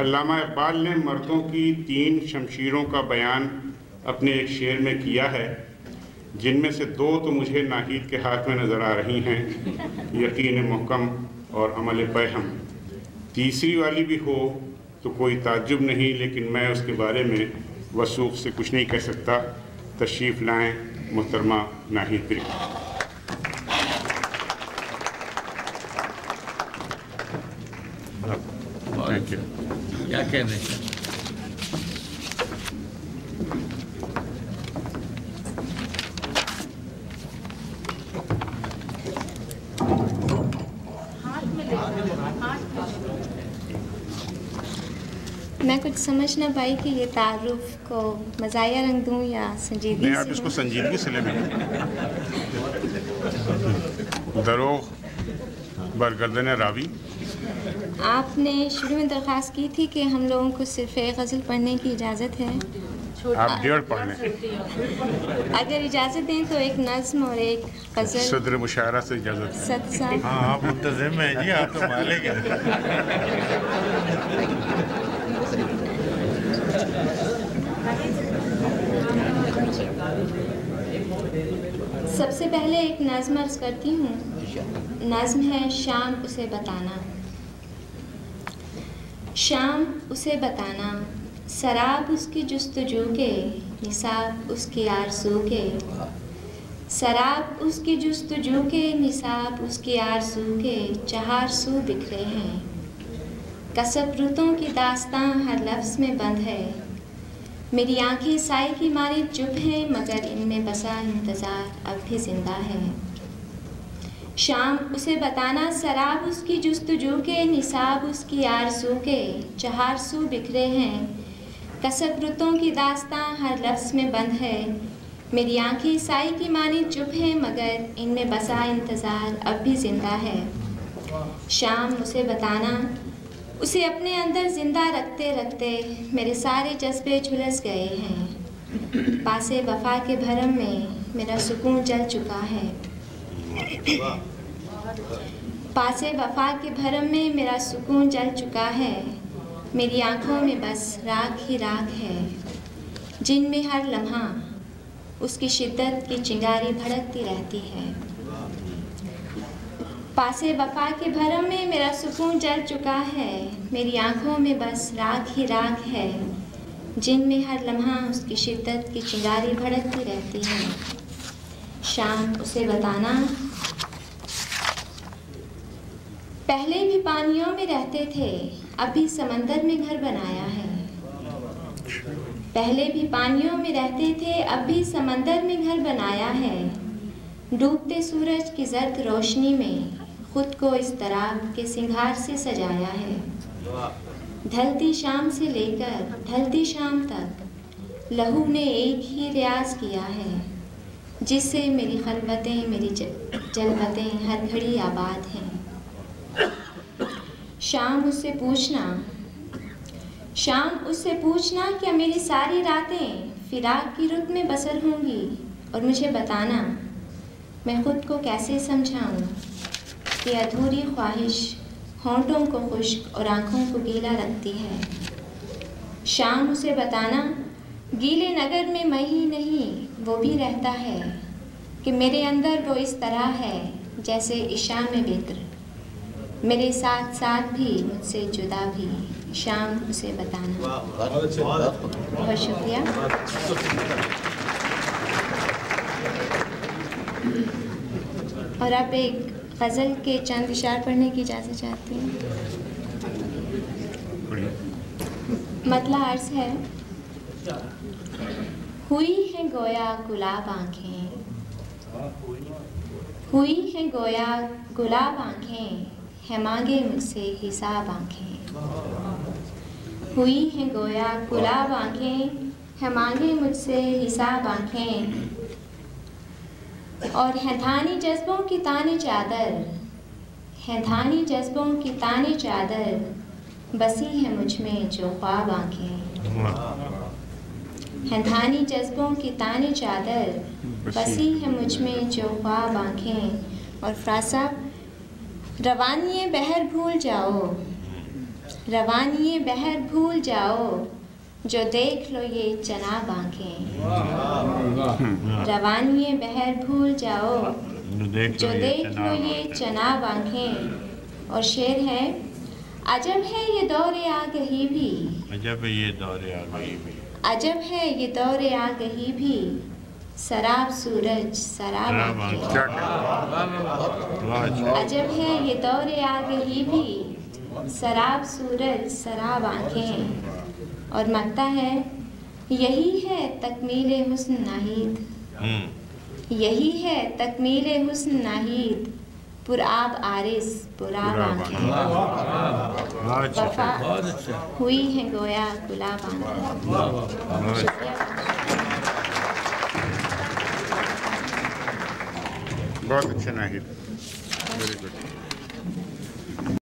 अल्लामा इकबाल ने मर्दों की 3 शमशीरों का बयान अपने एक शेर में किया है, जिनमें से 2 तो मुझे नाहीद के हाथ में नज़र आ रही हैं, यकीन मुहकम और अमल पैहम। तीसरी वाली भी हो तो कोई ताज्जुब नहीं, लेकिन मैं उसके बारे में वसूख से कुछ नहीं कह सकता। तशरीफ़ लाएँ मोहतरमा नाहीद बिरकी। क्या कह रहे हैं? मैं कुछ समझ ना पाई कि ये तारुफ को मज़ाया रंग दूं या संजीदगी से। आप इसको संजीदगी से ले लें। दरोग बरगर्दन रावी, आपने शुरू में दरख्वास्त की थी कि हम लोगों को सिर्फ एक गज़ल पढ़ने की इजाज़त है। आप 1.5 पढ़ लें। अगर इजाज़त दें तो एक नज़्म और एक गज़ल। सदर मुशायरा से इजाज़त। सत साहब, हाँ, आप मुंतज़िम हैं जी, आप तो मालिक हैं। सबसे पहले एक नज़्म अर्ज़ करती हूँ। नज़्म है शाम उसे बताना। शाम उसे बताना, शराब उसकी जुस्तजू के, निसाब उसकी आरज़ू के। शराब उसकी जुस्तजू के, निसाब उसकी आरज़ू के, 4 सू बिखरे हैं। कसब रुतों की दास्तां हर लफ्ज़ में बंद है। मेरी आंखें साए की मारे चुप हैं, मगर इनमें बसा इंतज़ार अब भी ज़िंदा है। शाम उसे बताना, शराब उसकी जुस्तजू के, निसाब उसकी आरज़ू के, 4 सू बिखरे हैं। कसब रुतों की दास्तां हर लफ्ज़ में बंद है। मेरी आंखें साए की माने चुप हैं, मगर इनमें बसा इंतज़ार अब भी ज़िंदा है। शाम उसे बताना, उसे अपने अंदर ज़िंदा रखते रखते मेरे सारे जज्बे झुलस गए हैं। पासे वफा के भरम में मेरा सुकून जल चुका है। पासे वफा के भरम में मेरा सुकून जल चुका है। मेरी आंखों में बस राख ही राख है, जिनमें हर लम्हा उसकी शिद्दत की चिंगारी भड़कती रहती है। पासे वफा के भरम में मेरा सुकून जल चुका है। मेरी आंखों में बस राख ही राख है, जिनमें हर लम्हा उसकी शिद्दत की चिंगारी भड़कती रहती है। शाम उसे बताना, पहले भी पानियों में रहते थे, अभी समंदर में घर बनाया है। पहले भी पानियों में रहते थे, अभी समंदर में घर बनाया है। डूबते सूरज की जर्द रोशनी में खुद को इस तरह के सिंगार से सजाया है। ढलती शाम से लेकर ढलती शाम तक लहू ने एक ही रियाज किया है, जिससे मेरी खलबतें मेरी जलबतें हर घड़ी आबाद हैं। शाम उससे पूछना, शाम उससे पूछना, क्या मेरी सारी रातें फिराक की रुत में बसर होंगी? और मुझे बताना, मैं खुद को कैसे समझाऊं कि अधूरी ख्वाहिश होंठों को खुश्क और आँखों को गीला रखती है। शाम उसे बताना, गीले नगर में मैं ही नहीं वो भी रहता है, कि मेरे अंदर वो इस तरह है जैसे इशा में बिक्र, मेरे साथ साथ भी मुझसे जुदा भी। शाम उसे बताना। बहुत शुक्रिया। और अब एक गज़ल के चंद इशार पढ़ने की इजाज़त चाहती हूँ। मतला अर्ज़ है, हुई है गोया गुलाब आँखें, हुई है गोया गुलाब आँखें, है मांगे मुझसे हिसाब आँखें। हुई है गोया गुलाब आँखें, है मांगे मुझसे हिसाब आँखें। और है धानी जज्बों की ताने चादर, है धानी जज्बों की ताने चादर, बसी है मुझ में जो ख्वाब आँखें। है धानी जज्बों की ताने चादर, बसी है मुझ में जो ख्वाब आँखें। और फ्रासा, रवानिए बहर भूल जाओ, रवानिए बहर भूल जाओ जो देख लो ये चनाब आंखें। रवानिए बहर भूल जाओ जो देख लो ये चनाब आंखें। और शेर है, अजब है ये दौरे आगही भी, अजब है ये दौरे आगही भी, अजब है ये दौरे आगही भी, शराब सूरज शराब आंखें। अजब है ये दौरे आगही भी, शराब सूरज शराब आंखें। और मकता है, यही है तकमीले हुस्न नाहीद, यही है तकमीले हुस्न नाहीद, पुराब आरिस पुराब आंखें। वफा हुई है गोया गुलाब आंखें। शुक्रिया। बहुत अच्छे नाहिद, वेरी गुड।